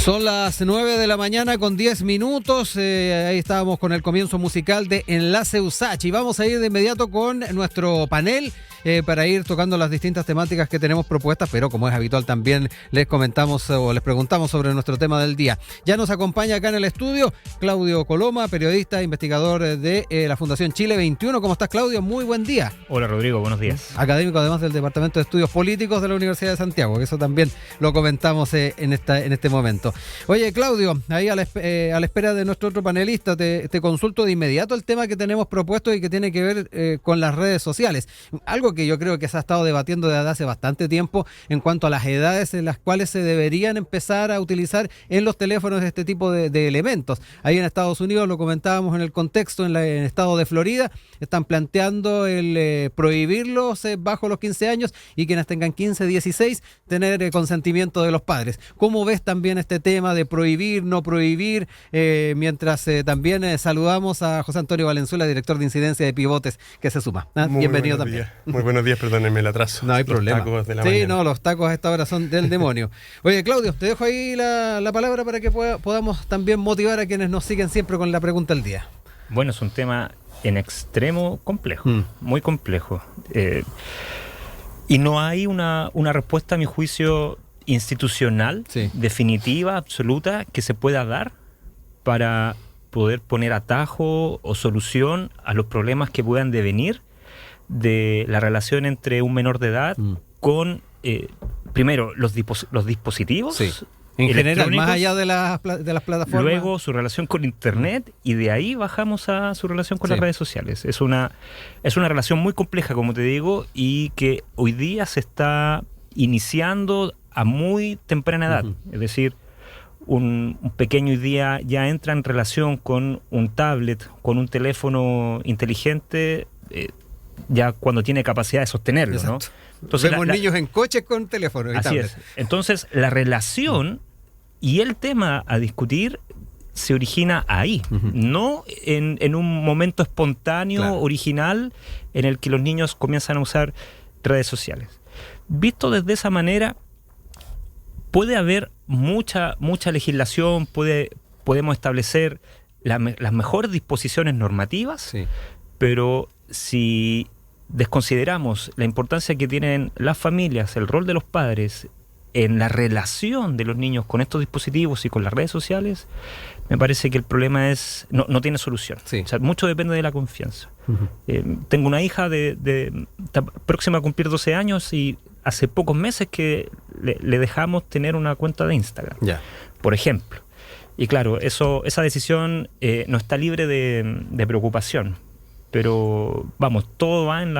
Son las 9 de la mañana con 10 minutos. Ahí estábamos con el comienzo musical de Enlace USACH. Y vamos a ir de inmediato con nuestro panel para ir tocando las distintas temáticas que tenemos propuestas, pero como es habitual también les comentamos o les preguntamos sobre nuestro tema del día. Ya nos acompaña acá en el estudio Claudio Coloma, periodista, investigador de la Fundación Chile 21. ¿Cómo estás, Claudio? Muy buen día. Hola, Rodrigo, buenos días. Académico además del Departamento de Estudios Políticos de la Universidad de Santiago, que eso también lo comentamos en este momento. Oye, Claudio, ahí a la espera de nuestro otro panelista, te consulto de inmediato el tema que tenemos propuesto y que tiene que ver con las redes sociales. Algo que yo creo que se ha estado debatiendo desde hace bastante tiempo en cuanto a las edades en las cuales se deberían empezar a utilizar en los teléfonos este tipo de elementos. Ahí en Estados Unidos, lo comentábamos en el contexto, en el estado de Florida, están planteando el prohibirlos bajo los 15 años y quienes tengan 15, 16, tener consentimiento de los padres. ¿Cómo ves también este tema de prohibir, no prohibir? Mientras también saludamos a José Antonio Valenzuela, director de incidencia de Pivotes, que se suma. Bienvenido también. Muy buenos días, perdónenme el atraso. No hay problema. Los tacos de la sí, mañana. no, los tacos a esta hora son del demonio. Oye, Claudio, te dejo ahí la palabra para que podamos también motivar a quienes nos siguen siempre con la pregunta del día. Bueno, es un tema en extremo complejo, muy complejo. Y no hay una respuesta, a mi juicio, institucional, definitiva, absoluta, que se pueda dar para poder poner atajo o solución a los problemas que puedan devenir de la relación entre un menor de edad con, primero, los dispositivos. Sí. En general, más allá de las plataformas. Luego su relación con Internet y de ahí bajamos a su relación con las redes sociales. Es una relación muy compleja, como te digo, y que hoy día se está iniciando a muy temprana edad. Es decir, un pequeño hoy día ya entra en relación con un tablet, con un teléfono inteligente, ya cuando tiene capacidad de sostenerlo. Exacto. ¿No? Entonces, vemos niños en coches con teléfono. Así es. Entonces, la relación y el tema a discutir se origina ahí, no en un momento espontáneo, original, en el que los niños comienzan a usar redes sociales. Visto desde esa manera, puede haber mucha legislación, podemos establecer las mejores disposiciones normativas, pero si desconsideramos la importancia que tienen las familias, el rol de los padres en la relación de los niños con estos dispositivos y con las redes sociales, me parece que el problema no tiene solución. O sea, mucho depende de la confianza. Tengo una hija está próxima a cumplir 12 años y hace pocos meses que le dejamos tener una cuenta de Instagram, por ejemplo. Y claro, esa decisión no está libre de preocupación. Pero vamos, todo va en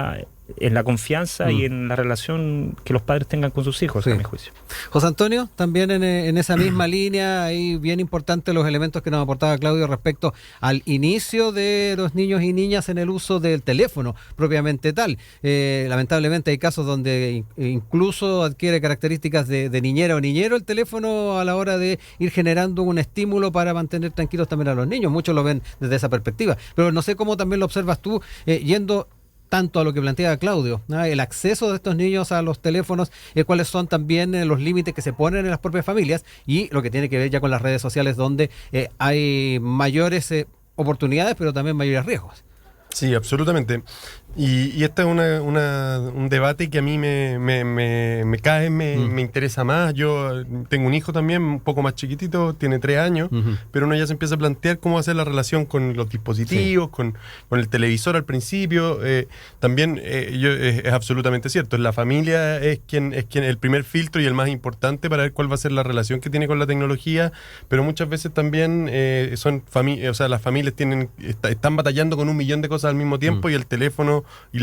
la confianza y en la relación que los padres tengan con sus hijos, a mi juicio. José Antonio, también en esa misma línea, ahí bien importante los elementos que nos aportaba Claudio respecto al inicio de los niños y niñas en el uso del teléfono, propiamente tal. Lamentablemente hay casos donde incluso adquiere características de niñera o niñero el teléfono a la hora de ir generando un estímulo para mantener tranquilos también a los niños. Muchos lo ven desde esa perspectiva. Pero no sé cómo también lo observas tú, yendo tanto a lo que plantea Claudio, ¿no? El acceso de estos niños a los teléfonos, cuáles son también los límites que se ponen en las propias familias y lo que tiene que ver ya con las redes sociales donde hay mayores oportunidades pero también mayores riesgos. Sí, absolutamente. Y este es un debate que a mí me interesa más. Yo tengo un hijo también, un poco más chiquitito, tiene 3 años, pero uno ya se empieza a plantear cómo va a ser la relación con los dispositivos, con el televisor al principio. También es absolutamente cierto, la familia es quien el primer filtro y el más importante para ver cuál va a ser la relación que tiene con la tecnología, pero muchas veces también las familias están batallando con 1 millón de cosas al mismo tiempo y el teléfono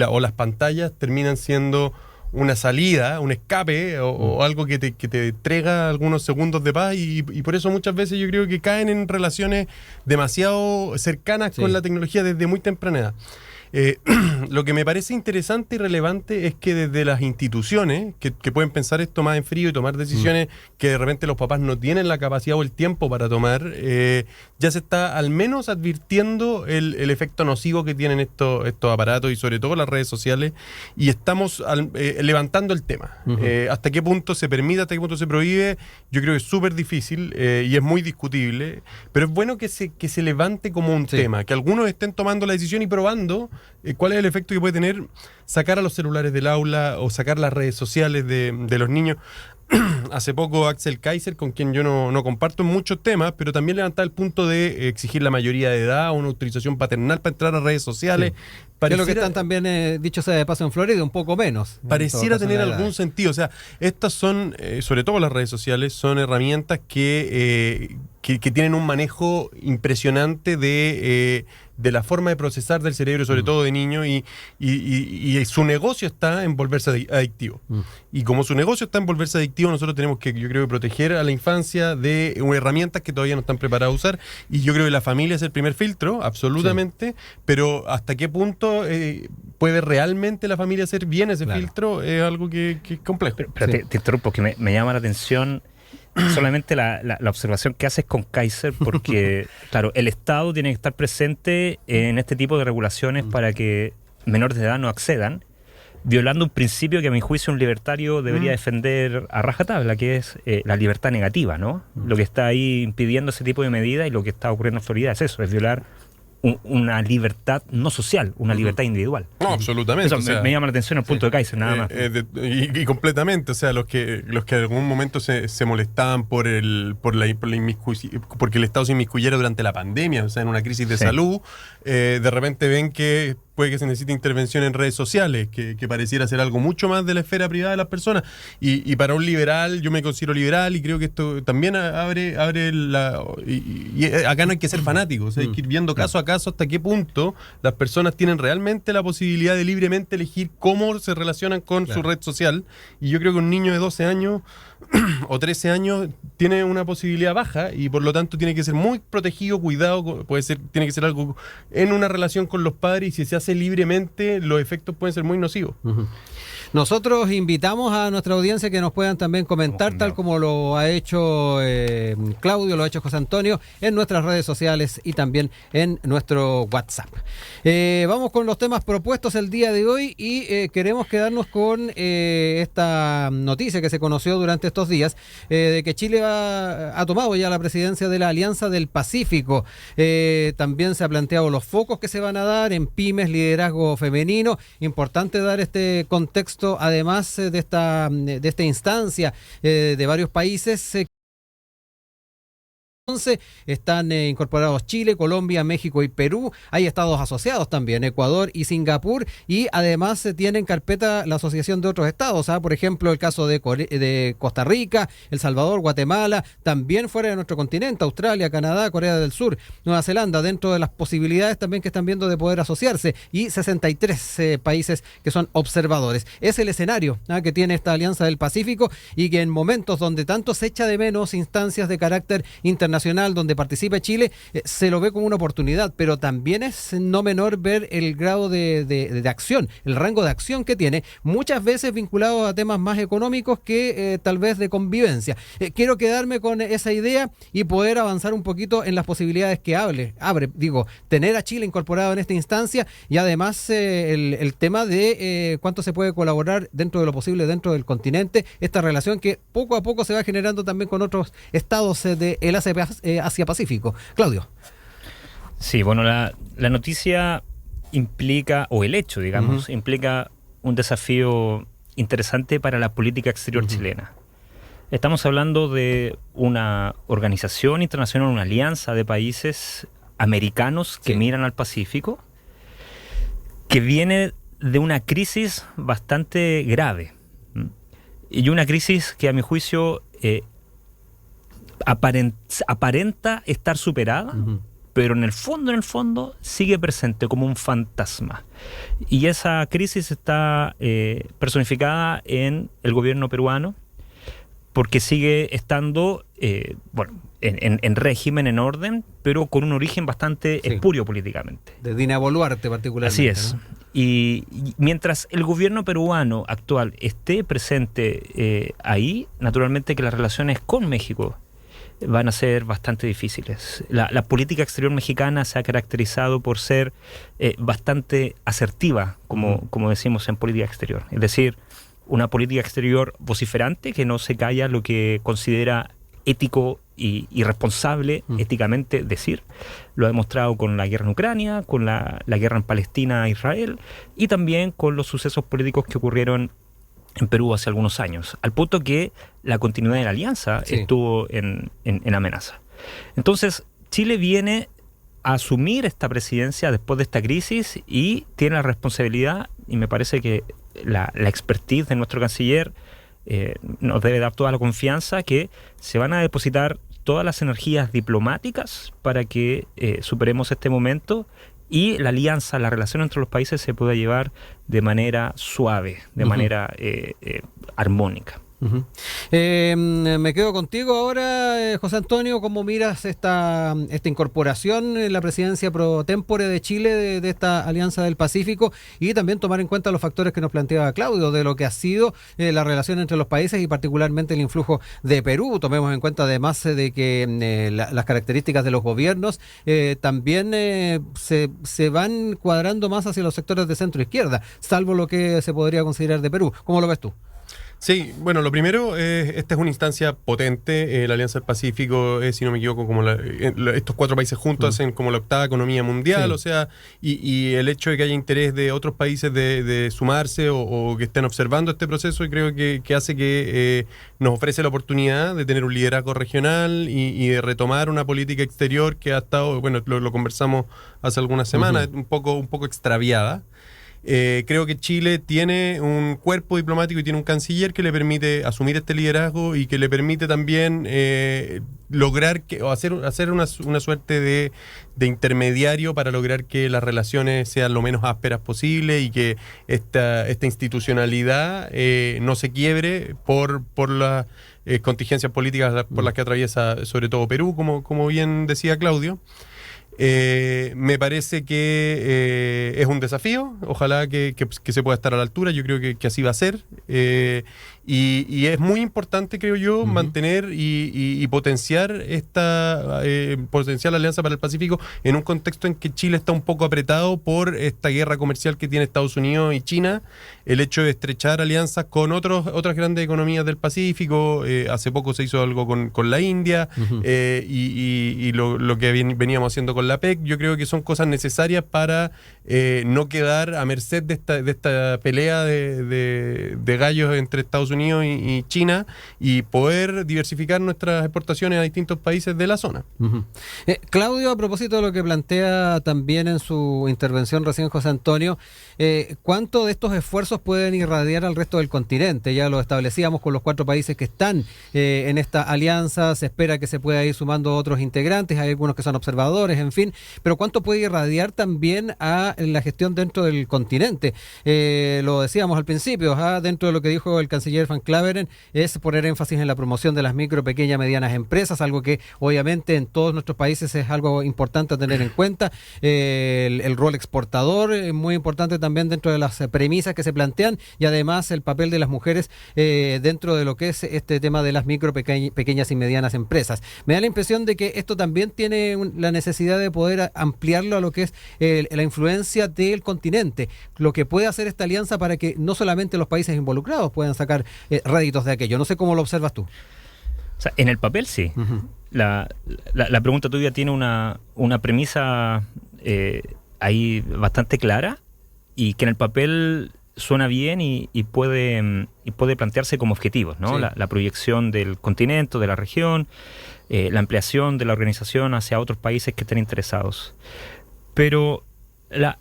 o las pantallas terminan siendo una salida, un escape o algo que te entrega algunos segundos de paz y por eso muchas veces yo creo que caen en relaciones demasiado cercanas con la tecnología desde muy temprana edad. Lo que me parece interesante y relevante es que desde las instituciones, que pueden pensar esto más en frío y tomar decisiones que de repente los papás no tienen la capacidad o el tiempo para tomar, ya se está al menos advirtiendo el efecto nocivo que tienen estos aparatos y sobre todo las redes sociales, y estamos levantando el tema. Hasta qué punto se permite, hasta qué punto se prohíbe, yo creo que es súper difícil y es muy discutible, pero es bueno que se levante como un tema, que algunos estén tomando la decisión y probando cuál es el efecto que puede tener sacar a los celulares del aula o sacar las redes sociales de los niños. Hace poco Axel Kaiser, con quien yo no comparto en muchos temas, pero también levantaba el punto de exigir la mayoría de edad, una autorización paternal para entrar a redes sociales. Que es lo que están también, dicho sea de paso en Florida, un poco menos. Pareciera tener algún sentido. O sea, estas son, sobre todo las redes sociales, son herramientas que tienen un manejo impresionante de la forma de procesar del cerebro, sobre todo de niños, y su negocio está en volverse adictivo. Y como su negocio está en volverse adictivo, nosotros tenemos que, yo creo que proteger a la infancia de herramientas que todavía no están preparadas a usar, y yo creo que la familia es el primer filtro, absolutamente, pero hasta qué punto puede realmente la familia hacer bien ese filtro es algo que es complejo. Pero te interrumpo, que me llama la atención solamente la observación que haces con Kaiser, porque, claro, el Estado tiene que estar presente en este tipo de regulaciones para que menores de edad no accedan, violando un principio que a mi juicio un libertario debería defender a rajatabla, que es la libertad negativa, ¿no? Lo que está ahí impidiendo ese tipo de medidas y lo que está ocurriendo en Florida es eso, es violar una libertad no social, una libertad individual. No, absolutamente. Eso me llama la atención el punto de Kaiser, nada más. Y completamente, o sea, los que en algún momento se molestaban porque el Estado se inmiscuyera durante la pandemia, o sea, en una crisis de salud, de repente ven que puede que se necesite intervención en redes sociales, que pareciera ser algo mucho más de la esfera privada de las personas. Y para un liberal, yo me considero liberal y creo que esto también abre la... Y acá no hay que ser fanáticos, o sea, hay que ir viendo caso a caso hasta qué punto las personas tienen realmente la posibilidad de libremente elegir cómo se relacionan con su red social. Y yo creo que un niño de 12 años o 13 años tiene una posibilidad baja y por lo tanto tiene que ser muy protegido, cuidado, tiene que ser algo en una relación con los padres, y si se hace libremente los efectos pueden ser muy nocivos. Nosotros invitamos a nuestra audiencia que nos puedan también comentar, tal como lo ha hecho Claudio, lo ha hecho José Antonio, en nuestras redes sociales y también en nuestro WhatsApp. Vamos con los temas propuestos el día de hoy y queremos quedarnos con esta noticia que se conoció durante estos días, de que Chile ha tomado ya la presidencia de la Alianza del Pacífico. También se ha planteado los focos que se van a dar en pymes, liderazgo femenino. Importante dar este contexto, además de esta instancia de varios países. Están incorporados Chile, Colombia, México y Perú. Hay estados asociados también, Ecuador y Singapur, y además se tiene en carpeta la asociación de otros estados, por ejemplo el caso de Costa Rica, El Salvador, Guatemala, también fuera de nuestro continente, Australia, Canadá, Corea del Sur, Nueva Zelanda, dentro de las posibilidades también que están viendo de poder asociarse, y 63 países que son observadores. Es el escenario que tiene esta Alianza del Pacífico, y que en momentos donde tanto se echa de menos instancias de carácter internacional donde participe Chile, se lo ve como una oportunidad, pero también es no menor ver el grado de acción, el rango de acción que tiene, muchas veces vinculado a temas más económicos que tal vez de convivencia. Quiero quedarme con esa idea y poder avanzar un poquito en las posibilidades que abre, tener a Chile incorporado en esta instancia, y además el tema de cuánto se puede colaborar dentro de lo posible dentro del continente, esta relación que poco a poco se va generando también con otros estados del Asia-Pacífico. Claudio. Sí, bueno, la noticia implica, o el hecho, digamos, implica un desafío interesante para la política exterior chilena. Estamos hablando de una organización internacional, una alianza de países americanos que miran al Pacífico, que viene de una crisis bastante grave, y una crisis que a mi juicio aparenta estar superada, pero en el fondo sigue presente como un fantasma. Y esa crisis está personificada en el gobierno peruano porque sigue estando, en régimen, en orden, pero con un origen bastante espurio políticamente. De Dina Boluarte particularmente. Así es. ¿no? Y mientras el gobierno peruano actual esté presente ahí, naturalmente que las relaciones con México van a ser bastante difíciles. La política exterior mexicana se ha caracterizado por ser bastante asertiva, como decimos en política exterior. Es decir, una política exterior vociferante que no se calla lo que considera ético y responsable éticamente decir. Lo ha demostrado con la guerra en Ucrania, con la guerra en Palestina a Israel y también con los sucesos políticos que ocurrieron en Perú hace algunos años, al punto que la continuidad de la alianza estuvo en amenaza. Entonces, Chile viene a asumir esta presidencia después de esta crisis y tiene la responsabilidad, y me parece que la expertise de nuestro canciller nos debe dar toda la confianza que se van a depositar todas las energías diplomáticas para que superemos este momento y la alianza, la relación entre los países se pueda llevar de manera suave, de manera armónica. Me quedo contigo ahora, José Antonio. ¿Cómo miras esta incorporación en la presidencia pro tempore de Chile de esta Alianza del Pacífico y también tomar en cuenta los factores que nos planteaba Claudio de lo que ha sido la relación entre los países y particularmente el influjo de Perú? Tomemos en cuenta además de que las características de los gobiernos también se van cuadrando más hacia los sectores de centro izquierda, salvo lo que se podría considerar de Perú. ¿Cómo lo ves tú? Sí, bueno, lo primero, esta es una instancia potente, la Alianza del Pacífico es, si no me equivoco, como estos 4 países juntos hacen como la 8ª economía mundial, o sea, y el hecho de que haya interés de otros países de sumarse o que estén observando este proceso, y creo que hace que nos ofrece la oportunidad de tener un liderazgo regional y de retomar una política exterior que ha estado, bueno, lo conversamos hace algunas semanas, un poco extraviada. Creo que Chile tiene un cuerpo diplomático y tiene un canciller que le permite asumir este liderazgo y que le permite también lograr hacer una suerte de intermediario para lograr que las relaciones sean lo menos ásperas posible y que esta institucionalidad no se quiebre por las contingencias políticas por las que atraviesa sobre todo Perú, como bien decía Claudio. Me parece que es un desafío, ojalá que se pueda estar a la altura, yo creo que así va a ser, y es muy importante, creo yo, mantener y potenciar esta potencial alianza para el Pacífico en un contexto en que Chile está un poco apretado por esta guerra comercial que tiene Estados Unidos y China, el hecho de estrechar alianzas con otras grandes economías del Pacífico, hace poco se hizo algo con la India, y lo que veníamos haciendo con la PEC, yo creo que son cosas necesarias para no quedar a merced de esta pelea de gallos entre Estados Unidos y China y poder diversificar nuestras exportaciones a distintos países de la zona. Claudio, a propósito de lo que plantea también en su intervención recién José Antonio, ¿cuánto de estos esfuerzos pueden irradiar al resto del continente? Ya lo establecíamos con los 4 países que están en esta alianza, se espera que se pueda ir sumando otros integrantes, hay algunos que son observadores, en fin, pero ¿cuánto puede irradiar también a la gestión dentro del continente? Lo decíamos al principio, dentro de lo que dijo el canciller Van Claveren, es poner énfasis en la promoción de las micro, pequeñas, medianas empresas, algo que obviamente en todos nuestros países es algo importante a tener en cuenta. El rol exportador es muy importante también dentro de las premisas que se plantean y además el papel de las mujeres dentro de lo que es este tema de las micro, pequeñas y medianas empresas. Me da la impresión de que esto también tiene la necesidad de poder ampliarlo a lo que es la influencia del continente, lo que puede hacer esta alianza para que no solamente los países involucrados puedan sacar réditos de aquello. No sé cómo lo observas tú. O sea, en el papel sí. La pregunta tuya tiene una premisa ahí bastante clara y que en el papel suena bien y puede plantearse como objetivos, ¿no? Sí. La proyección del continente, de la región, la ampliación de la organización hacia otros países que estén interesados. Pero la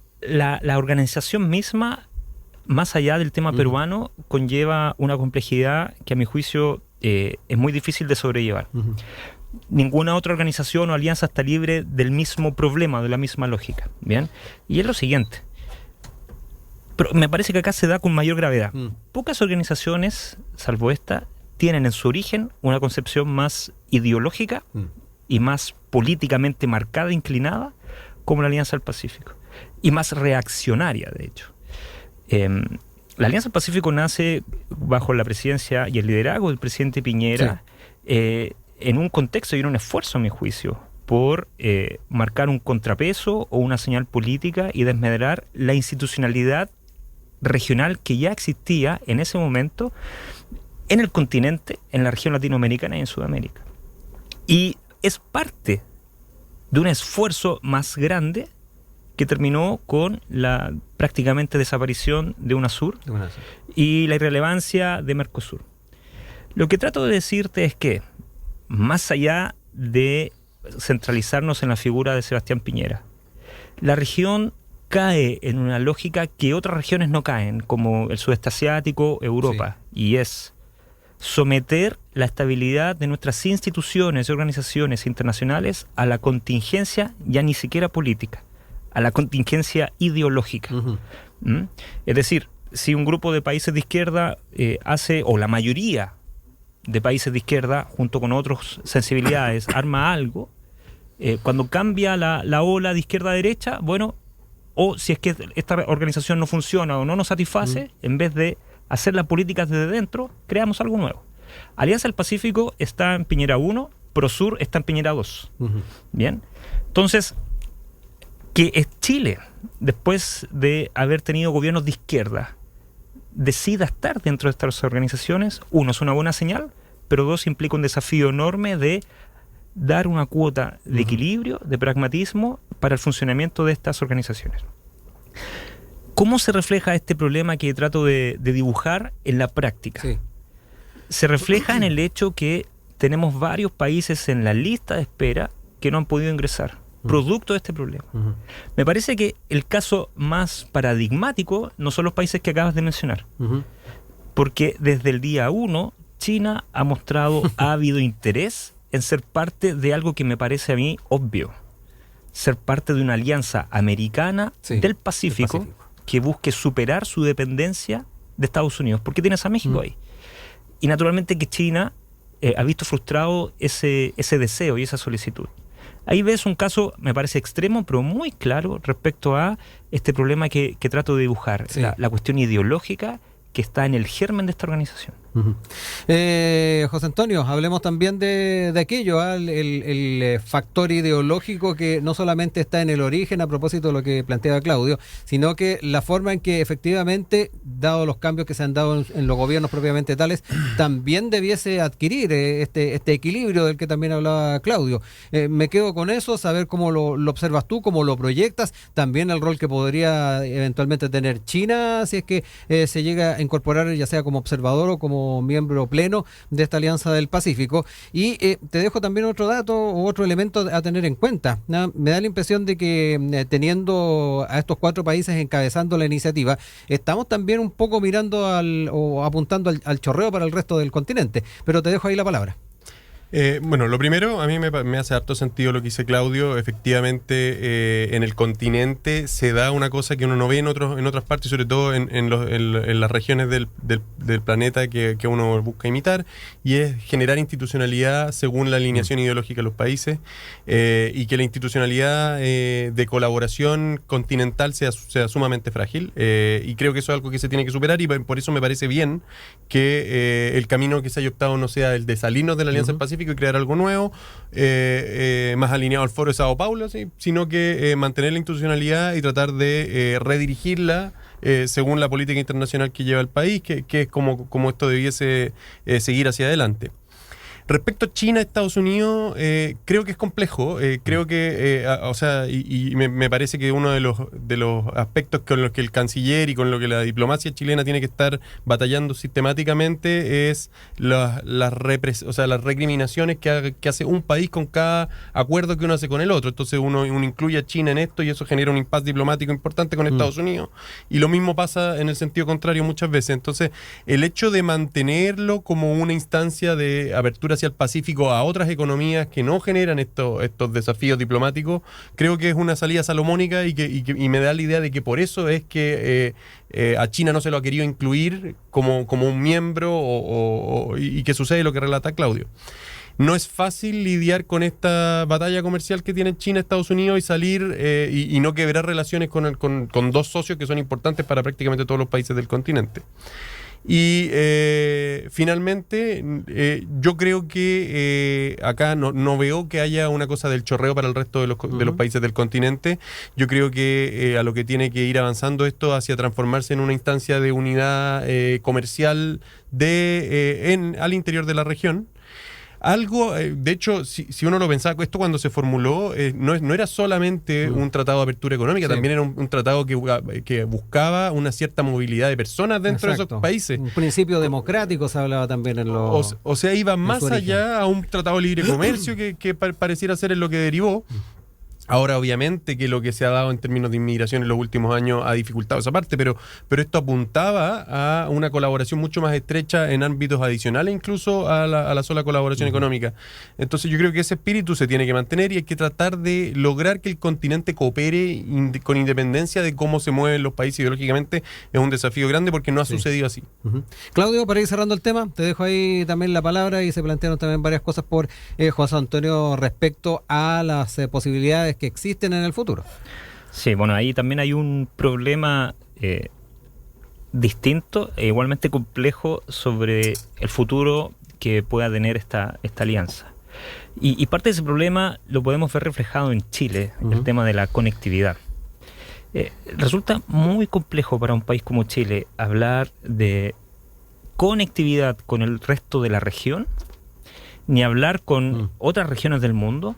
organización misma, más allá del tema peruano, conlleva una complejidad que a mi juicio es muy difícil de sobrellevar. Ninguna otra organización o alianza está libre del mismo problema, de la misma lógica, ¿bien? Y es lo siguiente. Pero me parece que acá se da con mayor gravedad. Pocas organizaciones, salvo esta, tienen en su origen una concepción más ideológica y más políticamente marcada, inclinada, como la Alianza del Pacífico, y más reaccionaria, de hecho. La Alianza del Pacífico nace bajo la presidencia y el liderazgo del presidente Piñera, en un contexto y en un esfuerzo, a mi juicio, por marcar un contrapeso o una señal política y desmedrar la institucionalidad regional que ya existía en ese momento en el continente, en la región latinoamericana y en Sudamérica. Y es parte de un esfuerzo más grande que terminó con la prácticamente desaparición de UNASUR y la irrelevancia de Mercosur. Lo que trato de decirte es que, más allá de centralizarnos en la figura de Sebastián Piñera, la región cae en una lógica que otras regiones no caen, como el sudeste asiático, Europa, y es someter la estabilidad de nuestras instituciones y organizaciones internacionales a la contingencia ya ni siquiera política, a la contingencia ideológica. Es decir, si un grupo de países de izquierda hace, o la mayoría de países de izquierda, junto con otras sensibilidades, arma algo, cuando cambia la ola de izquierda a derecha, bueno, o si es que esta organización no funciona o no nos satisface, en vez de hacer la política desde dentro, creamos algo nuevo. Alianza del Pacífico está en Piñera 1, Prosur está en Piñera 2. Bien, entonces, que es Chile, después de haber tenido gobiernos de izquierda, decida estar dentro de estas organizaciones, uno, es una buena señal, pero dos, implica un desafío enorme de dar una cuota de equilibrio, de pragmatismo para el funcionamiento de estas organizaciones. ¿Cómo se refleja este problema que trato de dibujar en la práctica? Se refleja en el hecho que tenemos varios países en la lista de espera que no han podido ingresar, producto de este problema. Me parece que el caso más paradigmático no son los países que acabas de mencionar, porque desde el día 1 China ha mostrado ávido interés en ser parte de algo que me parece a mí obvio, ser parte de una alianza americana del Pacífico que busque superar su dependencia de Estados Unidos, porque tienes a México ahí. Y naturalmente que China ha visto frustrado ese deseo y esa solicitud. Ahí ves un caso, me parece extremo, pero muy claro respecto a este problema que trato de dibujar, la cuestión ideológica que está en el germen de esta organización. José Antonio, hablemos también de aquello, el factor ideológico que no solamente está en el origen, a propósito de lo que planteaba Claudio, sino que la forma en que efectivamente, dado los cambios que se han dado en los gobiernos propiamente tales, también debiese adquirir este equilibrio del que también hablaba Claudio. Me quedo con eso, saber cómo lo observas tú, cómo lo proyectas, también el rol que podría eventualmente tener China, si es que se llega a incorporar, ya sea como observador o como miembro pleno de esta Alianza del Pacífico. Y te dejo también otro dato o otro elemento a tener en cuenta. Me da la impresión de que teniendo a estos 4 países encabezando la iniciativa, estamos también un poco mirando o apuntando al chorreo para el resto del continente. Pero te dejo ahí la palabra. Bueno, lo primero, a mí me hace harto sentido lo que dice Claudio. Efectivamente, en el continente se da una cosa que uno no ve en otras partes, sobre todo en las regiones del planeta que uno busca imitar, y es generar institucionalidad según la alineación ideológica de los países, y que la institucionalidad de colaboración continental sea sumamente frágil, y creo que eso es algo que se tiene que superar, y por eso me parece bien que el camino que se haya optado no sea el de salirnos de la Alianza del Pacífico y crear algo nuevo, más alineado al Foro de Sao Paulo, sino que mantener la institucionalidad y tratar de redirigirla según la política internacional que lleva el país, que es como esto debiese seguir hacia adelante. Respecto a China, Estados Unidos, creo que es complejo. Creo que, me parece que uno de los aspectos con los que el canciller y con lo que la diplomacia chilena tiene que estar batallando sistemáticamente es las recriminaciones que hace un país con cada acuerdo que uno hace con el otro. Entonces uno incluye a China en esto y eso genera un impasse diplomático importante con Estados Unidos. Y lo mismo pasa en el sentido contrario muchas veces. Entonces, el hecho de mantenerlo como una instancia de apertura hacia el Pacífico a otras economías que no generan estos desafíos diplomáticos, creo que es una salida salomónica y me da la idea de que por eso es que a China no se lo ha querido incluir como un miembro y que sucede lo que relata Claudio. No es fácil lidiar con esta batalla comercial que tiene China, Estados Unidos y salir y no quebrar relaciones con dos socios que son importantes para prácticamente todos los países del continente. Y finalmente, yo creo que acá no veo que haya una cosa del chorreo para el resto de los países del continente. Yo creo que a lo que tiene que ir avanzando esto hacia transformarse en una instancia de unidad comercial al interior de la región. Algo, de hecho, si uno lo pensaba, esto cuando se formuló no era solamente un tratado de apertura económica, también era un tratado que buscaba una cierta movilidad de personas dentro de esos países. Un principio democrático se hablaba también en los... O sea, iba más allá a un tratado de libre comercio que pareciera ser en lo que derivó. Ahora, obviamente, que lo que se ha dado en términos de inmigración en los últimos años ha dificultado esa parte, pero esto apuntaba a una colaboración mucho más estrecha en ámbitos adicionales, incluso a la sola colaboración económica. Entonces, yo creo que ese espíritu se tiene que mantener y hay que tratar de lograr que el continente coopere con independencia de cómo se mueven los países ideológicamente. Es un desafío grande porque no ha sucedido así. Claudio, para ir cerrando el tema, te dejo ahí también la palabra y se plantearon también varias cosas por José Antonio respecto a las posibilidades que existen en el futuro. Sí, bueno, ahí también hay un problema distinto e igualmente complejo sobre el futuro que pueda tener esta alianza. Y parte de ese problema lo podemos ver reflejado en Chile, el tema de la conectividad. Resulta muy complejo para un país como Chile hablar de conectividad con el resto de la región, ni hablar con otras regiones del mundo,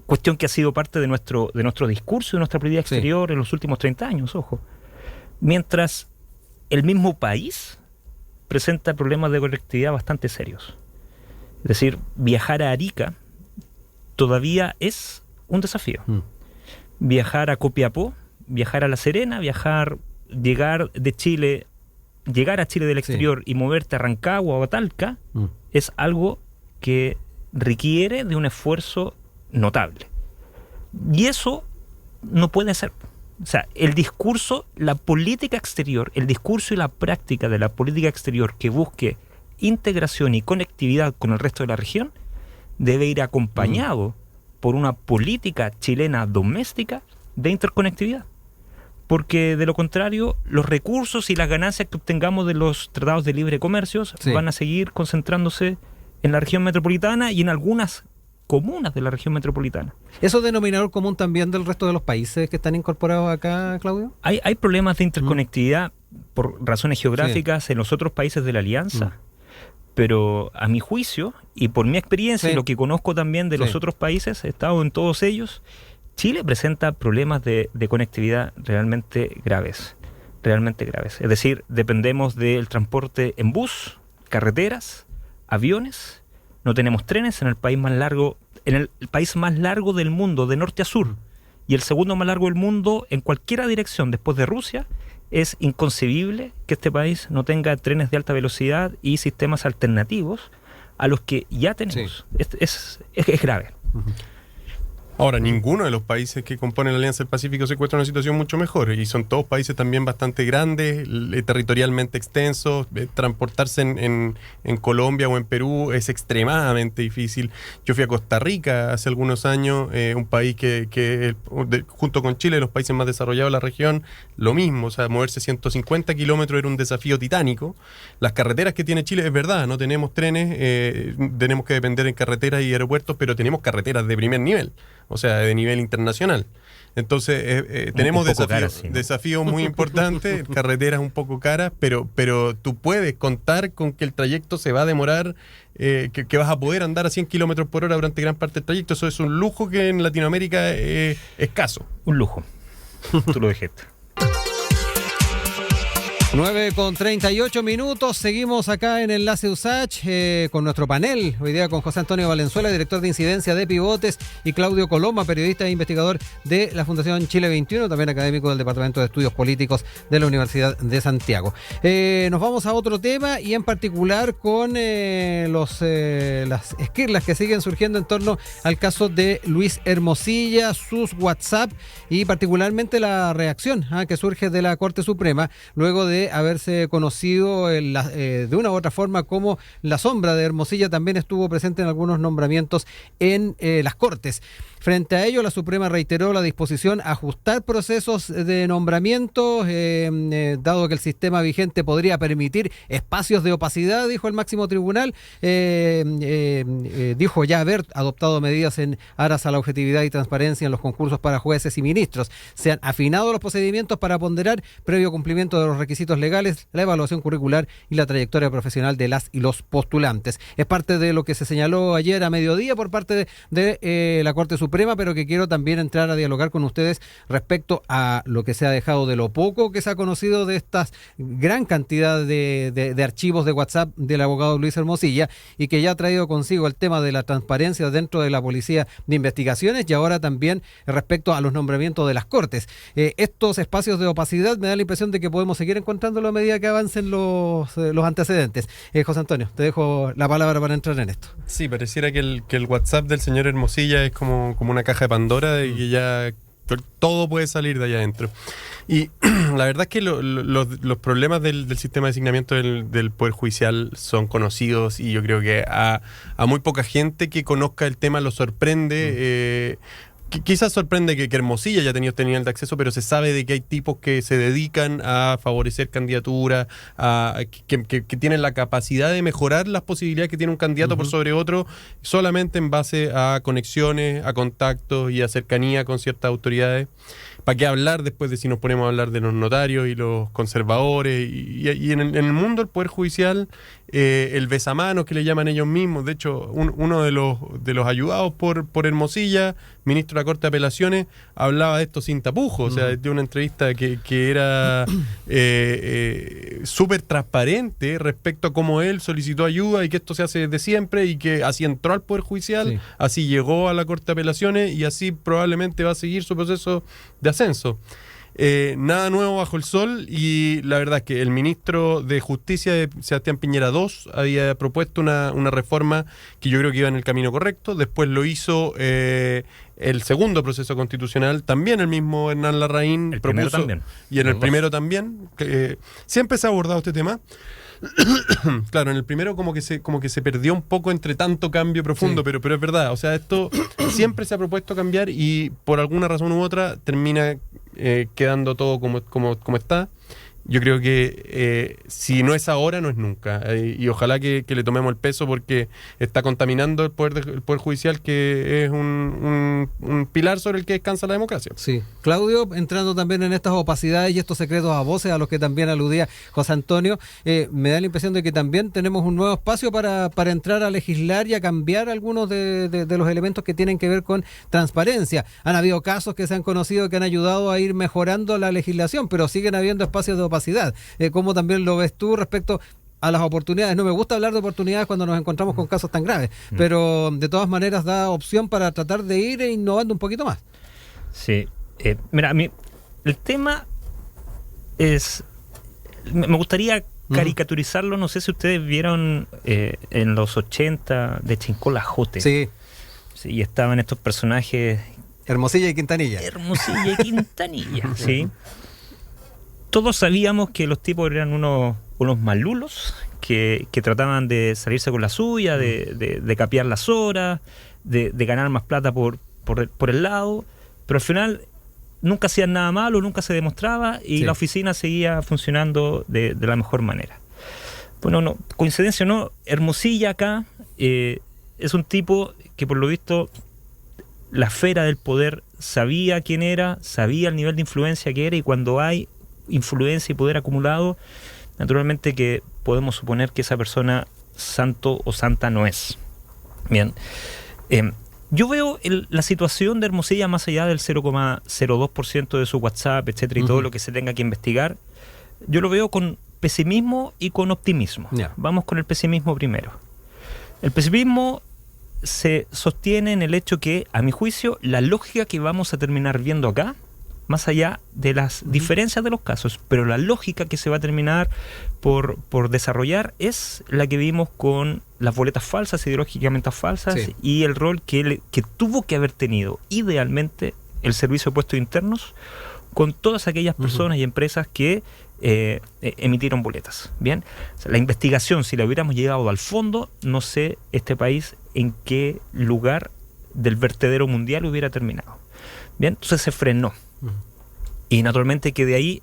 cuestión que ha sido parte de nuestro discurso y de nuestra política exterior en los últimos 30 años, ojo. Mientras el mismo país presenta problemas de conectividad bastante serios. Es decir, viajar a Arica todavía es un desafío. Viajar a Copiapó, viajar a La Serena, llegar a Chile del exterior y moverte a Rancagua o a Talca es algo que requiere de un esfuerzo notable. Y eso no puede ser. O sea, el discurso, la política exterior, el discurso y la práctica de la política exterior que busque integración y conectividad con el resto de la región debe ir acompañado por una política chilena doméstica de interconectividad. Porque de lo contrario, los recursos y las ganancias que obtengamos de los tratados de libre comercio van a seguir concentrándose en la región metropolitana y en algunas comunas de la región metropolitana. ¿Eso es denominador común también del resto de los países que están incorporados acá, Claudio? Hay problemas de interconectividad por razones geográficas en los otros países de la Alianza, pero a mi juicio, y por mi experiencia y lo que conozco también de los otros países, he estado en todos ellos, Chile presenta problemas de conectividad realmente graves. Es decir, dependemos del transporte en bus, carreteras, aviones. No tenemos trenes en el país más largo del mundo, de norte a sur, y el segundo más largo del mundo en cualquier dirección después de Rusia. Es inconcebible que este país no tenga trenes de alta velocidad y sistemas alternativos a los que ya tenemos. Es grave. Ahora, ninguno de los países que componen la Alianza del Pacífico se encuentra en una situación mucho mejor, y son todos países también bastante grandes, territorialmente extensos. Transportarse en Colombia o en Perú es extremadamente difícil. Yo fui a Costa Rica hace algunos años, un país que junto con Chile, los países más desarrollados de la región, lo mismo. O sea, moverse 150 kilómetros era un desafío titánico. Las carreteras que tiene Chile, es verdad, no tenemos trenes, tenemos que depender en carreteras y aeropuertos, pero tenemos carreteras de primer nivel. O sea, de nivel internacional. Entonces, tenemos desafíos muy importantes, carreteras un poco caras, pero tú puedes contar con que el trayecto se va a demorar, que vas a poder andar a 100 kilómetros por hora durante gran parte del trayecto. Eso es un lujo que en Latinoamérica es escaso. Un lujo. Tú lo dijiste. 9:38, seguimos acá en Enlace USACH con nuestro panel, hoy día con José Antonio Valenzuela, director de incidencia de Pivotes, y Claudio Coloma, periodista e investigador de la Fundación Chile 21, también académico del Departamento de Estudios Políticos de la Universidad de Santiago. Nos vamos a otro tema, y en particular con las esquirlas que siguen surgiendo en torno al caso de Luis Hermosilla, sus WhatsApp y particularmente la reacción que surge de la Corte Suprema luego de haberse conocido de una u otra forma como la sombra de Hermosilla también estuvo presente en algunos nombramientos en las Cortes. Frente a ello, la Suprema reiteró la disposición a ajustar procesos de nombramiento, dado que el sistema vigente podría permitir espacios de opacidad, dijo el máximo tribunal. Dijo ya haber adoptado medidas en aras a la objetividad y transparencia en los concursos para jueces y ministros. Se han afinado los procedimientos para ponderar, previo cumplimiento de los requisitos legales, la evaluación curricular y la trayectoria profesional de las y los postulantes. Es parte de lo que se señaló ayer a mediodía por parte de la Corte Suprema, pero que quiero también entrar a dialogar con ustedes respecto a lo que se ha dejado de lo poco que se ha conocido de esta gran cantidad de archivos de WhatsApp del abogado Luis Hermosilla, y que ya ha traído consigo el tema de la transparencia dentro de la Policía de Investigaciones, y ahora también respecto a los nombramientos de las Cortes. Estos espacios de opacidad me da la impresión de que podemos seguir encontrándolo a medida que avancen los antecedentes. José Antonio, te dejo la palabra para entrar en esto. Sí, pareciera que el WhatsApp del señor Hermosilla es como una caja de Pandora y que ya todo puede salir de allá adentro. Y la verdad es que los problemas del sistema de designamiento del Poder Judicial son conocidos, y yo creo que a muy poca gente que conozca el tema lo sorprende. Quizás sorprende que Hermosilla ya tenía este nivel de acceso, pero se sabe de que hay tipos que se dedican a favorecer candidaturas, que tienen la capacidad de mejorar las posibilidades que tiene un candidato por sobre otro, solamente en base a conexiones, a contactos y a cercanía con ciertas autoridades. ¿Para qué hablar después de si nos ponemos a hablar de los notarios y los conservadores? Y en el mundo del Poder Judicial, el besamanos que le llaman ellos mismos. De hecho, uno de los ayudados por Hermosilla, ministro de la Corte de Apelaciones, hablaba de esto sin tapujos. O sea, de una entrevista que era súper transparente respecto a cómo él solicitó ayuda y que esto se hace desde siempre, y que así entró al Poder Judicial, así llegó a la Corte de Apelaciones y así probablemente va a seguir su proceso de ascenso. Nada nuevo bajo el sol, y la verdad es que el ministro de Justicia, Sebastián Piñera II, había propuesto una reforma que yo creo que iba en el camino correcto. Después lo hizo el segundo proceso constitucional, también el mismo Hernán Larraín propuso, también. Y en el primero también. Siempre se ha abordado este tema. Claro, en el primero como que se perdió un poco entre tanto cambio profundo, sí. pero es verdad, o sea, esto siempre se ha propuesto cambiar, y por alguna razón u otra termina quedando todo como está. Yo creo que si no es ahora, no es nunca. Y ojalá que le tomemos el peso, porque está contaminando el poder Judicial, que es un pilar sobre el que descansa la democracia. Sí. Claudio, entrando también en estas opacidades y estos secretos a voces a los que también aludía José Antonio, me da la impresión de que también tenemos un nuevo espacio para entrar a legislar y a cambiar algunos de los elementos que tienen que ver con transparencia. Han habido casos que se han conocido que han ayudado a ir mejorando la legislación, pero siguen habiendo espacios de opacidad. ¿Cómo también lo ves tú respecto a las oportunidades? No me gusta hablar de oportunidades cuando nos encontramos con casos tan graves, pero de todas maneras da opción para tratar de ir innovando un poquito más. Sí, mira, el tema es... Me gustaría caricaturizarlo, no sé si ustedes vieron en los 80 de Chincón Lajote. Sí. Sí, y estaban estos personajes... Hermosilla y Quintanilla. Sí. Todos sabíamos que los tipos eran unos malulos que trataban de salirse con la suya, de capear las horas, de ganar más plata por el lado, pero al final nunca hacían nada malo, nunca se demostraba, y la oficina seguía funcionando de la mejor manera. Bueno, no, coincidencia o no, Hermosilla acá es un tipo que, por lo visto, la esfera del poder sabía quién era, sabía el nivel de influencia que era, y cuando hay influencia y poder acumulado, naturalmente que podemos suponer que esa persona santo o santa no es. Bien, yo veo la situación de Hermosilla más allá del 0,02% de su WhatsApp, etcétera, y todo lo que se tenga que investigar. Yo lo veo con pesimismo y con optimismo. Ya. Vamos con el pesimismo primero. El pesimismo se sostiene en el hecho que, a mi juicio, la lógica que vamos a terminar viendo acá, más allá de las diferencias de los casos, pero la lógica que se va a terminar por desarrollar es la que vimos con las boletas falsas, ideológicamente falsas, Sí. y el rol que tuvo que haber tenido idealmente el Servicio de Puestos Internos con todas aquellas personas y empresas que emitieron boletas. Bien, o sea, la investigación, si la hubiéramos llegado al fondo, no sé este país en qué lugar del vertedero mundial hubiera terminado. Bien, entonces se frenó. Y naturalmente que de ahí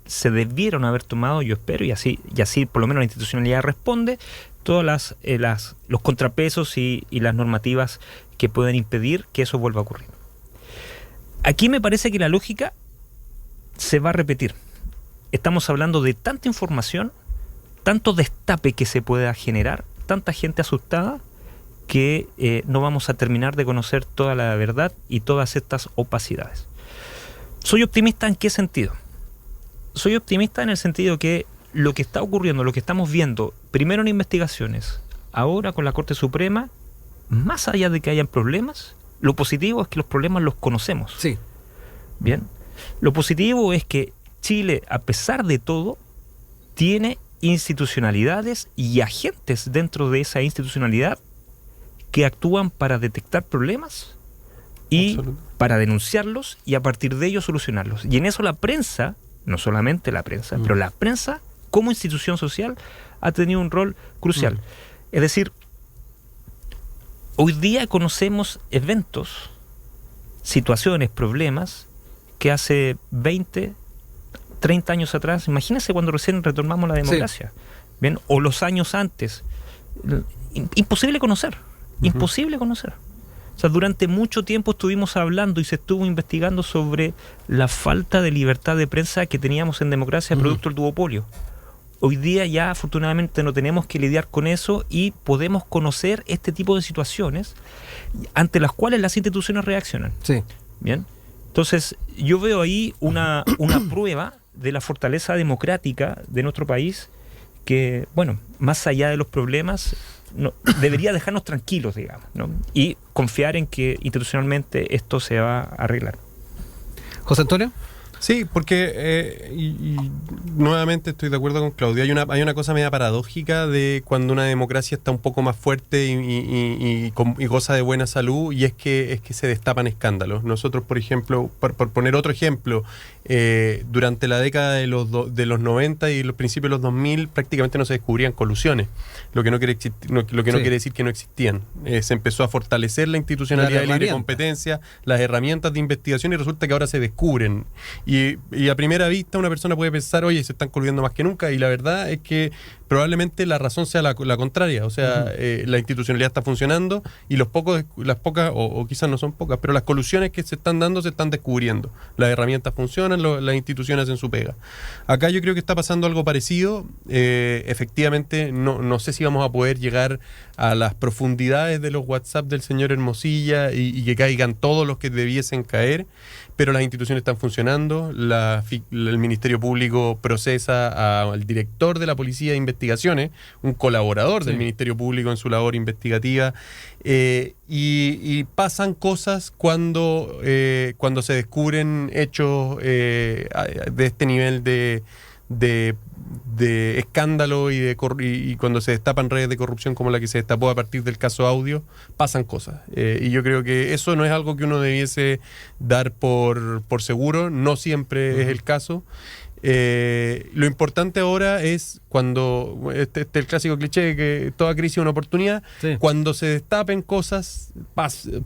se debieron haber tomado, yo espero, y así por lo menos la institucionalidad responde, todas los contrapesos y las normativas que pueden impedir que eso vuelva a ocurrir. Aquí me parece que la lógica se va a repetir. Estamos hablando de tanta información, tanto destape que se pueda generar, tanta gente asustada, que no vamos a terminar de conocer toda la verdad y todas estas opacidades. ¿Soy optimista en qué sentido? Soy optimista en el sentido que lo que está ocurriendo, lo que estamos viendo, primero en investigaciones, ahora con la Corte Suprema, más allá de que hayan problemas, lo positivo es que los problemas los conocemos. Sí. Bien. Lo positivo es que Chile, a pesar de todo, tiene institucionalidades y agentes dentro de esa institucionalidad que actúan para detectar problemas y para denunciarlos y a partir de ellos solucionarlos. Y en eso la prensa, no solamente la prensa, pero la prensa como institución social ha tenido un rol crucial. Es decir, hoy día conocemos eventos, situaciones, problemas que hace 20, 30 años atrás, imagínense cuando recién retomamos la democracia, bien, o los años antes, imposible conocer. Imposible conocer. O sea, durante mucho tiempo estuvimos hablando y se estuvo investigando sobre la falta de libertad de prensa que teníamos en democracia producto del duopolio. Hoy día ya afortunadamente no tenemos que lidiar con eso y podemos conocer este tipo de situaciones ante las cuales las instituciones reaccionan. Sí. Bien. Entonces, yo veo ahí una prueba de la fortaleza democrática de nuestro país que, bueno, más allá de los problemas, no, debería dejarnos tranquilos, digamos, ¿no? Y confiar en que institucionalmente esto se va a arreglar. José Antonio. Sí, porque y nuevamente estoy de acuerdo con Claudio. Hay una cosa media paradójica de cuando una democracia está un poco más fuerte y goza de buena salud, y es que se destapan escándalos. Nosotros, por ejemplo, por poner otro ejemplo, durante la década de los 90 y los principios de los 2000 prácticamente no se descubrían colusiones, lo que no quiere decir que no existían. Se empezó a fortalecer la institucionalidad de libre competencia, las herramientas de investigación, y resulta que ahora se descubren. Y a primera vista una persona puede pensar, oye, se están coludiendo más que nunca, y la verdad es que probablemente la razón sea la contraria. O sea, la institucionalidad está funcionando y las pocas, o quizás no son pocas, pero las colusiones que se están dando se están descubriendo. Las herramientas funcionan, las instituciones hacen su pega. Acá yo creo que está pasando algo parecido. Efectivamente, no sé si vamos a poder llegar a las profundidades de los WhatsApp del señor Hermosilla y que caigan todos los que debiesen caer, pero las instituciones están funcionando. El Ministerio Público procesa al director de la Policía de Investigaciones, un colaborador del Ministerio Público en su labor investigativa, y pasan cosas cuando se descubren hechos de este nivel de escándalo y cuando se destapan redes de corrupción como la que se destapó a partir del caso Audio, pasan cosas. Y yo creo que eso no es algo que uno debiese dar por seguro, no siempre es el caso. Lo importante ahora es cuando el clásico cliché de que toda crisis es una oportunidad, cuando se destapen cosas,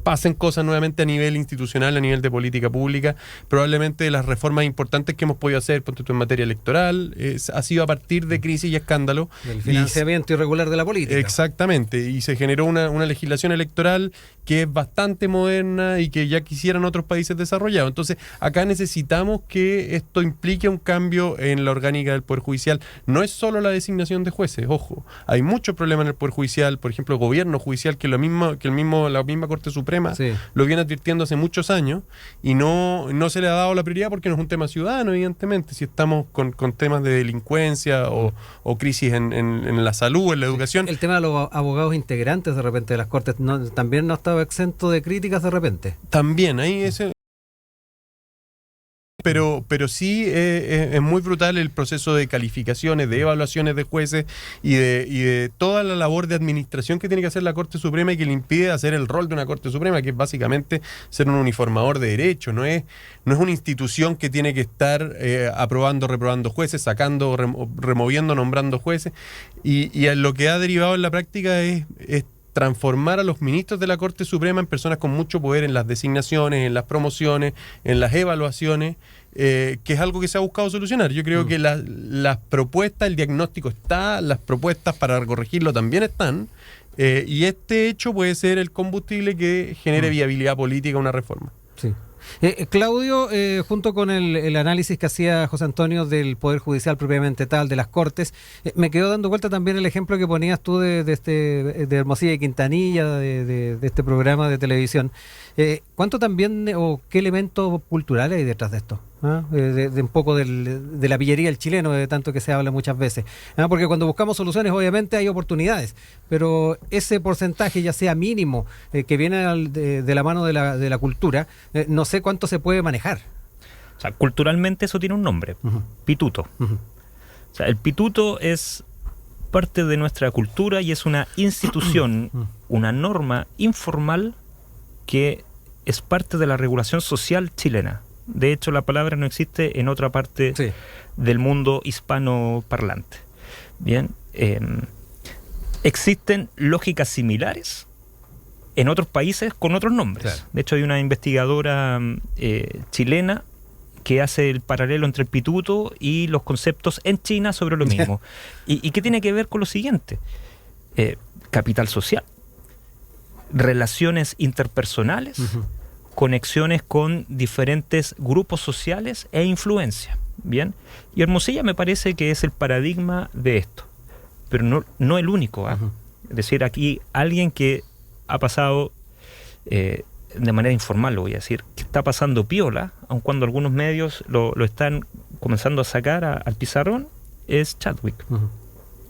pasen cosas nuevamente a nivel institucional, a nivel de política pública. Probablemente las reformas importantes que hemos podido hacer, ponte tú, en materia electoral, ha sido a partir de crisis y escándalo. El financiamiento irregular de la política. Exactamente, y se generó una legislación electoral que es bastante moderna y que ya quisieran otros países desarrollados. Entonces, acá necesitamos que esto implique un cambio cambio en la orgánica del Poder Judicial. No es solo la designación de jueces, ojo. Hay muchos problemas en el Poder Judicial, por ejemplo, el gobierno judicial, la misma Corte Suprema lo viene advirtiendo hace muchos años y no se le ha dado la prioridad porque no es un tema ciudadano, evidentemente. Si estamos con temas de delincuencia o crisis en la salud, en la educación. El tema de los abogados integrantes de repente de las Cortes también no estaba exento de críticas de repente. También, ahí ese... Pero sí es muy brutal el proceso de calificaciones, de evaluaciones de jueces y de toda la labor de administración que tiene que hacer la Corte Suprema y que le impide hacer el rol de una Corte Suprema, que es básicamente ser un uniformador de derechos. No es una institución que tiene que estar aprobando, reprobando jueces, sacando, removiendo, nombrando jueces. Y lo que ha derivado en la práctica es transformar a los ministros de la Corte Suprema en personas con mucho poder en las designaciones, en las promociones, en las evaluaciones, que es algo que se ha buscado solucionar. Yo creo que las propuestas, el diagnóstico está, las propuestas para corregirlo también están, y este hecho puede ser el combustible que genere viabilidad política a una reforma. Sí. Claudio, junto con el análisis que hacía José Antonio del Poder Judicial propiamente tal, de las Cortes, me quedó dando vuelta también el ejemplo que ponías tú de Hermosilla y Quintanilla, de este programa de televisión. ¿Cuánto también o qué elementos culturales hay detrás de esto? De un poco de la pillería del chileno, de tanto que se habla muchas veces. Porque cuando buscamos soluciones, obviamente hay oportunidades, pero ese porcentaje, ya sea mínimo, que viene de la mano de la cultura, no sé cuánto se puede manejar. O sea, culturalmente eso tiene un nombre, pituto. O sea, el pituto es parte de nuestra cultura y es una institución, una norma informal que es parte de la regulación social chilena. De hecho, la palabra no existe en otra parte del mundo hispanoparlante. Bien, existen lógicas similares en otros países con otros nombres. Claro. De hecho, hay una investigadora chilena que hace el paralelo entre el pituto y los conceptos en China sobre lo mismo. ¿Y qué tiene que ver con lo siguiente? Capital social, relaciones interpersonales, conexiones con diferentes grupos sociales e influencia. Bien, y Hermosilla me parece que es el paradigma de esto, pero no el único. Es decir, aquí alguien que ha pasado de manera informal, lo voy a decir, que está pasando piola, aun cuando algunos medios lo están comenzando a sacar al pizarrón, es Chadwick.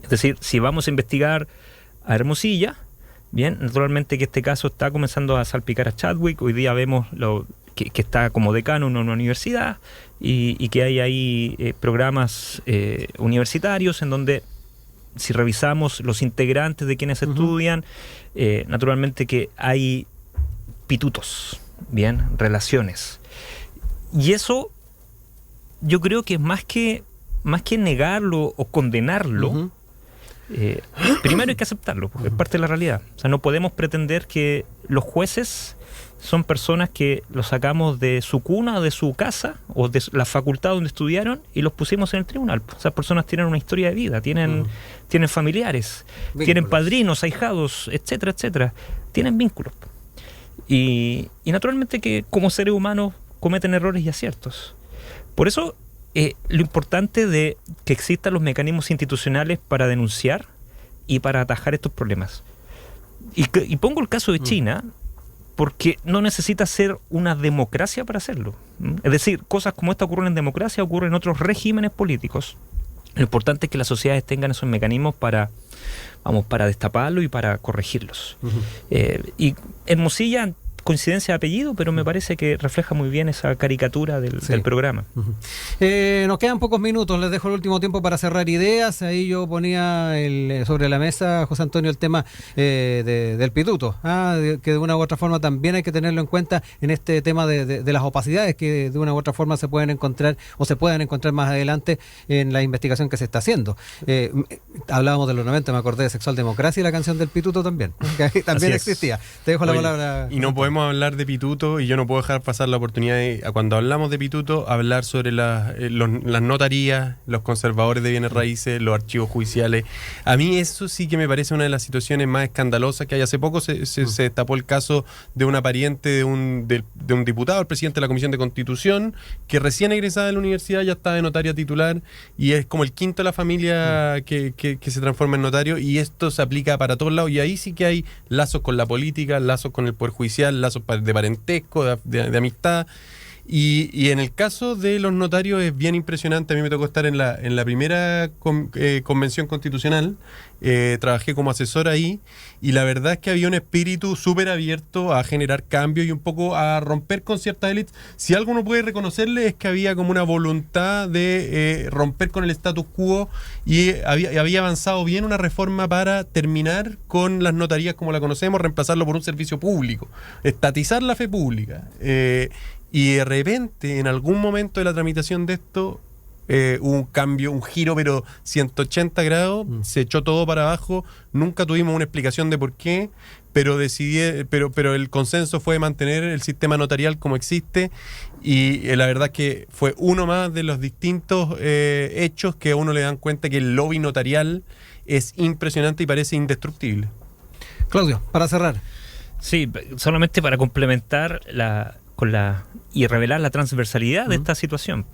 Es decir, si vamos a investigar a Hermosilla, bien, naturalmente que este caso está comenzando a salpicar a Chadwick. Hoy día vemos que está como decano en una universidad y que hay ahí programas universitarios en donde, si revisamos los integrantes de quienes estudian, naturalmente que hay pitutos, bien, relaciones. Y eso yo creo que más que negarlo o condenarlo, primero hay que aceptarlo, porque es parte de la realidad. O sea, no podemos pretender que los jueces son personas que los sacamos de su cuna, de su casa o de la facultad donde estudiaron y los pusimos en el tribunal. Esas personas tienen una historia de vida, tienen familiares, tienen padrinos, ahijados, etcétera, etcétera. Tienen vínculos. Y naturalmente que como seres humanos cometen errores y aciertos. Por eso lo importante de que existan los mecanismos institucionales para denunciar y para atajar estos problemas. Y pongo el caso de China, porque no necesita ser una democracia para hacerlo. Es decir, cosas como esta ocurren en democracia, ocurren en otros regímenes políticos. Lo importante es que las sociedades tengan esos mecanismos para destaparlo y para corregirlos. Y Hermosilla, coincidencia de apellido, pero me parece que refleja muy bien esa caricatura del programa. Nos quedan pocos minutos, les dejo el último tiempo para cerrar ideas. Ahí yo ponía sobre la mesa, José Antonio, el tema del pituto, que de una u otra forma también hay que tenerlo en cuenta en este tema de las opacidades que de una u otra forma se pueden encontrar o se puedan encontrar más adelante en la investigación que se está haciendo. Hablábamos de los 90, me acordé de Sexual Democracia y la canción del pituto también, que también existía. Te dejo la palabra. Y no podemos podemos hablar de pituto y yo no puedo dejar pasar la oportunidad de, cuando hablamos de pituto, hablar sobre las notarías, los conservadores de bienes raíces, los archivos judiciales. A mí eso sí que me parece una de las situaciones más escandalosas que hay. Hace poco se destapó el caso de una pariente de un diputado, el presidente de la Comisión de Constitución, que recién egresada de la universidad ya está de notaria titular y es como el quinto de la familia que se transforma en notario, y esto se aplica para todos lados, y ahí sí que hay lazos con la política, lazos con el Poder Judicial, lazos de parentesco, de amistad. Y en el caso de los notarios es bien impresionante. A mí me tocó estar en la primera convención constitucional, trabajé como asesor ahí, y la verdad es que había un espíritu súper abierto a generar cambios y un poco a romper con ciertas élites. Si algo uno puede reconocerle es que había como una voluntad de romper con el status quo, y había avanzado bien una reforma para terminar con las notarías como la conocemos, reemplazarlo por un servicio público, estatizar la fe pública. Y de repente, en algún momento de la tramitación de esto, hubo un cambio, un giro, pero 180 grados, se echó todo para abajo, nunca tuvimos una explicación de por qué, pero pero el consenso fue mantener el sistema notarial como existe, y la verdad es que fue uno más de los distintos hechos que a uno le dan cuenta que el lobby notarial es impresionante y parece indestructible. Claudio, para cerrar. Sí, solamente para complementar y revelar la transversalidad de esta situación.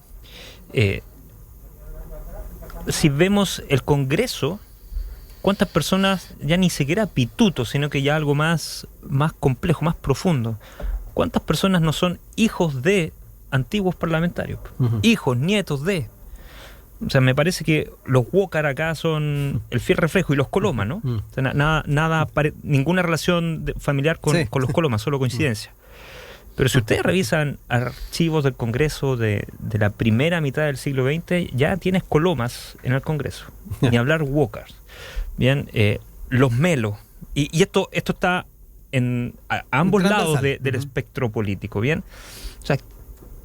Si vemos el Congreso, ¿cuántas personas, ya ni siquiera pitutos, sino que ya algo más complejo, más profundo? ¿Cuántas personas no son hijos de antiguos parlamentarios? Hijos, nietos de... O sea, me parece que los Walker acá son el fiel reflejo, y los Coloma, ¿no? O sea, ninguna relación familiar con los Coloma, solo coincidencia. Pero si ustedes revisan archivos del Congreso de la primera mitad del siglo XX, ya tienes Colomas en el Congreso, ni hablar Walkers. Bien, los Melo, y esto está a ambos lados del espectro político, ¿bien? O sea,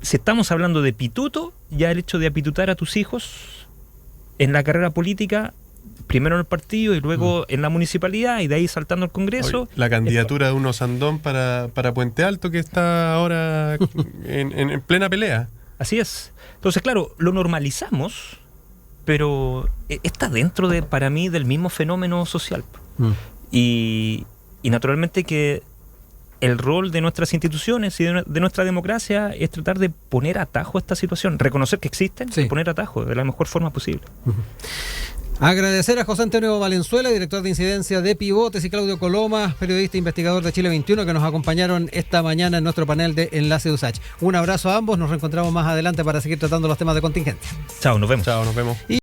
si estamos hablando de pituto, ya el hecho de apitutar a tus hijos en la carrera política, primero en el partido y luego en la municipalidad, y de ahí saltando al Congreso. Hoy, la candidatura de uno Sandón para Puente Alto, que está ahora en plena pelea. Así es. Entonces, claro, lo normalizamos, pero está dentro para mí del mismo fenómeno social. Y naturalmente que el rol de nuestras instituciones y de nuestra democracia es tratar de poner atajo a esta situación, reconocer que existen y poner atajo de la mejor forma posible. Agradecer a José Antonio Valenzuela, director de incidencia de Pivotes, y Claudio Coloma, periodista e investigador de Chile 21, que nos acompañaron esta mañana en nuestro panel de Enlace USACH. Un abrazo a ambos, nos reencontramos más adelante para seguir tratando los temas de contingencia. Chao, nos vemos. Chao, nos vemos.